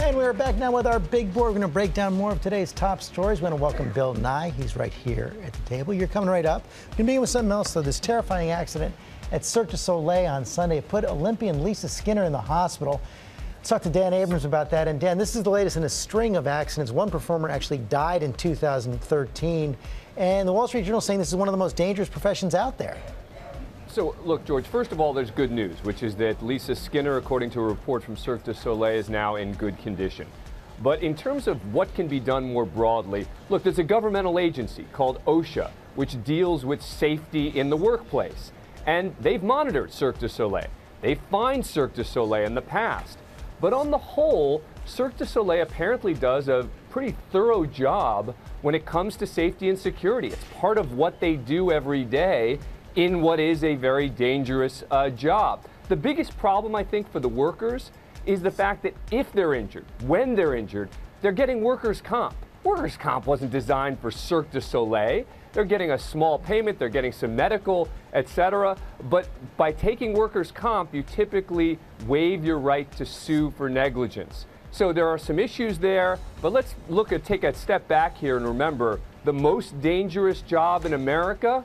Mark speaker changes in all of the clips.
Speaker 1: And we're back now with our big board. We're going to break down more of today's top stories. We're going to welcome Bill Nye. He's right here at the table. You're coming right up. We're going to begin with something else, though. This terrifying accident at Cirque Du Soleil on Sunday put Olympian Lisa Skinner in the hospital. Let's talk to Dan Abrams about that. And Dan, this is the latest in a string of accidents. One performer actually died in 2013. And the Wall Street Journal is saying this is one of the most dangerous professions out there.
Speaker 2: So, look, George, first of all, there's good news, which is that Lisa Skinner, according to a report from Cirque du Soleil, is now in good condition. But in terms of what can be done more broadly, look, there's a governmental agency called OSHA, which deals with safety in the workplace. And they've monitored Cirque du Soleil. They've fined Cirque du Soleil in the past. But on the whole, Cirque du Soleil apparently does a pretty thorough job when it comes to safety and security. It's part of what they do every day in what is a very dangerous job. The biggest problem, I think, for the workers is the fact that if they're injured, when they're injured, they're getting workers' comp. Workers' comp wasn't designed for Cirque du Soleil. They're getting a small payment, they're getting some medical, etc. But by taking workers' comp, you typically waive your right to sue for negligence. So there are some issues there, but let's take a step back here and remember the most dangerous job in America,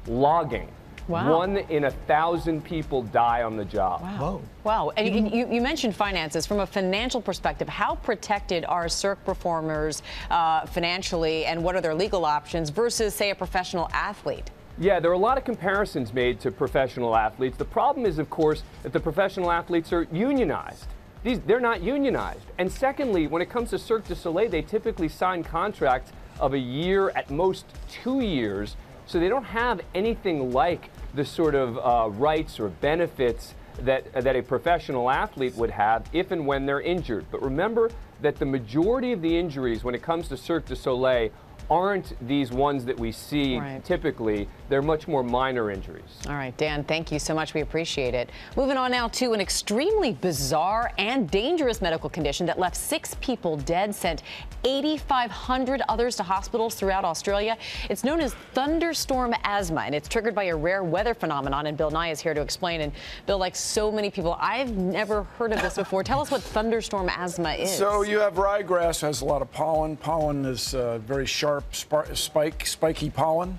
Speaker 2: logging.
Speaker 3: Wow.
Speaker 2: 1 in 1,000 people die on the job.
Speaker 3: Wow. Whoa. Wow. And you mentioned finances. From a financial perspective, how protected are Cirque performers financially, and what are their legal options versus, say, a professional athlete?
Speaker 2: Yeah, there are a lot of comparisons made to professional athletes. The problem is, of course, that the professional athletes are unionized. They're not unionized. And secondly, when it comes to Cirque du Soleil, they typically sign contracts of a year, at most 2 years. So they don't have anything like the sort of rights or benefits that a professional athlete would have if and when they're injured. But remember that the majority of the injuries when it comes to Cirque du Soleil aren't these ones that we see typically. They're much more minor injuries.
Speaker 3: All right, Dan, thank you so much. We appreciate it. Moving on now to an extremely bizarre and dangerous medical condition that left 6 people dead, sent 8,500 others to hospitals throughout Australia. It's known as Thunderstorm Asthma, and it's triggered by a rare weather phenomenon. And Bill Nye is here to explain. And Bill, like so many people, I've never heard of this before. Tell us what Thunderstorm Asthma is.
Speaker 4: So you have ryegrass, has a lot of pollen. Pollen is very sharp, spiky pollen.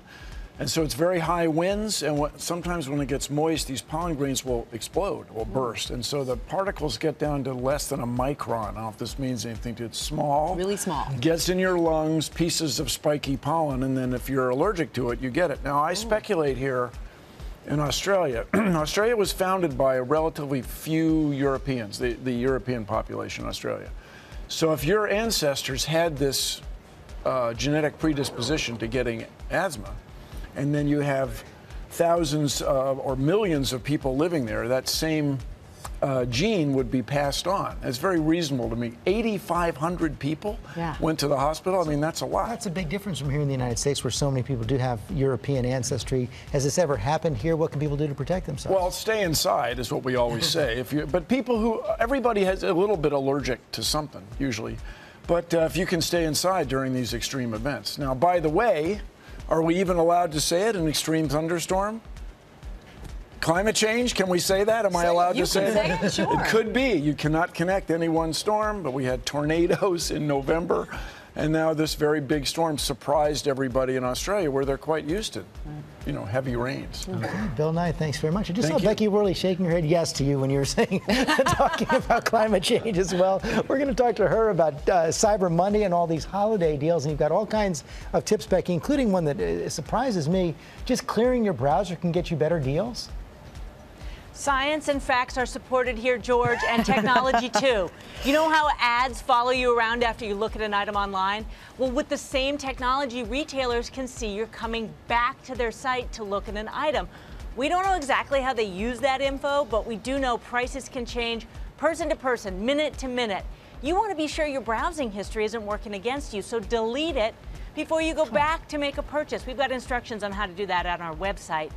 Speaker 4: And so it's very high winds, and sometimes when it gets moist, these pollen grains will explode, will burst. And so the particles get down to less than a micron. I don't know if this means anything to you. It's small.
Speaker 3: Really small.
Speaker 4: Gets in your lungs, pieces of spiky pollen, and then if you're allergic to it, you get it. Now, I speculate here in Australia. Australia was founded by relatively few Europeans, the European population in Australia. So if your ancestors had this genetic predisposition to getting asthma, and then you have thousands or millions of people living there, that same gene would be passed on. It's very reasonable to me. 8,500 people went to the hospital. I mean, that's a lot.
Speaker 1: That's a big difference from here in the United States, where so many people do have European ancestry. Has this ever happened here? What can people do to protect themselves?
Speaker 4: Well, stay inside is what we always say. But people everybody has a little bit allergic to something, usually. But if you can stay inside during these extreme events. Now, by the way, are we even allowed to say it, an extreme thunderstorm? Climate change, can we say that? Am I allowed to say that?
Speaker 3: It, sure.
Speaker 4: It could be. You cannot connect any one storm, but we had tornadoes in November, and now this very big storm surprised everybody in Australia, where they're quite used to, you know, heavy rains.
Speaker 1: Okay. Bill Nye, thanks very much. I just saw Becky Worley shaking her head yes to you when you were saying, talking about climate change as well. We're going to talk to her about Cyber Monday and all these holiday deals, and you've got all kinds of tips, Becky, including one that surprises me. Just clearing your browser can get you better deals?
Speaker 5: Science and facts are supported here, George, and technology too. You know how ads follow you around after you look at an item online? Well, with the same technology, retailers can see you're coming back to their site to look at an item. We don't know exactly how they use that info, but we do know prices can change person to person, minute to minute. You want to be sure your browsing history isn't working against you, so delete it before you go back to make a purchase. We've got instructions on how to do that on our website.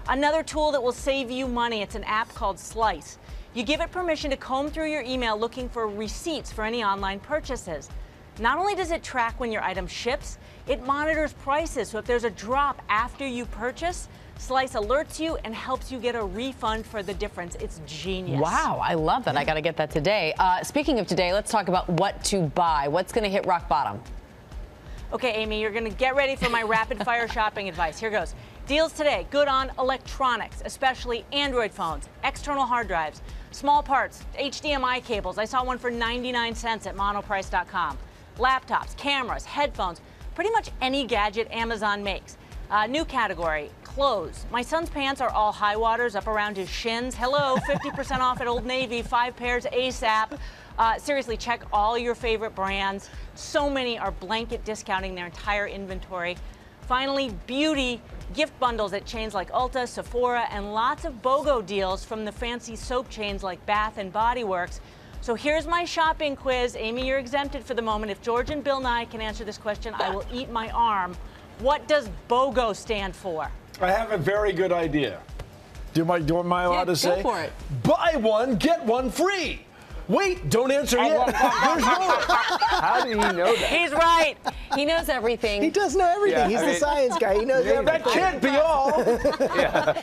Speaker 5: Another tool that will save you money, it's an app called Slice. You give it permission to comb through your email looking for receipts for any online purchases. Not only does it track when your item ships, it monitors prices. So if there's a drop after you purchase, Slice alerts you and helps you get a refund for the difference. It's genius.
Speaker 3: Wow, I love that. I got to get that today. Speaking of today, let's talk about what to buy. What's going to hit rock bottom?
Speaker 5: Okay, Amy, you're going to get ready for my rapid fire shopping advice. Here goes. Deals today, good on electronics, especially Android phones, external hard drives, small parts, HDMI cables. I saw one for 99 cents at monoprice.com. Laptops, cameras, headphones, pretty much any gadget Amazon makes. New category, clothes. My son's pants are all high waters up around his shins. Hello, 50% off at Old Navy, 5 pairs ASAP. Seriously, check all your favorite brands. So many are blanket discounting their entire inventory. Finally, beauty, gift bundles at chains like Ulta, Sephora, and lots of BOGO deals from the fancy soap chains like Bath and Body Works. So here's my shopping quiz. Amy, you're exempted for the moment. If George and Bill Nye can answer this question, I will eat my arm. What does BOGO stand for?
Speaker 4: I have a very good idea. Am I allowed to say?
Speaker 3: Go for it.
Speaker 6: Buy one, get one free. Wait, don't answer yet. There's more.
Speaker 2: How did he know that?
Speaker 5: He's right.
Speaker 3: He knows everything.
Speaker 1: He does know everything.
Speaker 2: Yeah,
Speaker 1: He's the science guy. He knows everything.
Speaker 6: That can't be all.
Speaker 2: Yeah.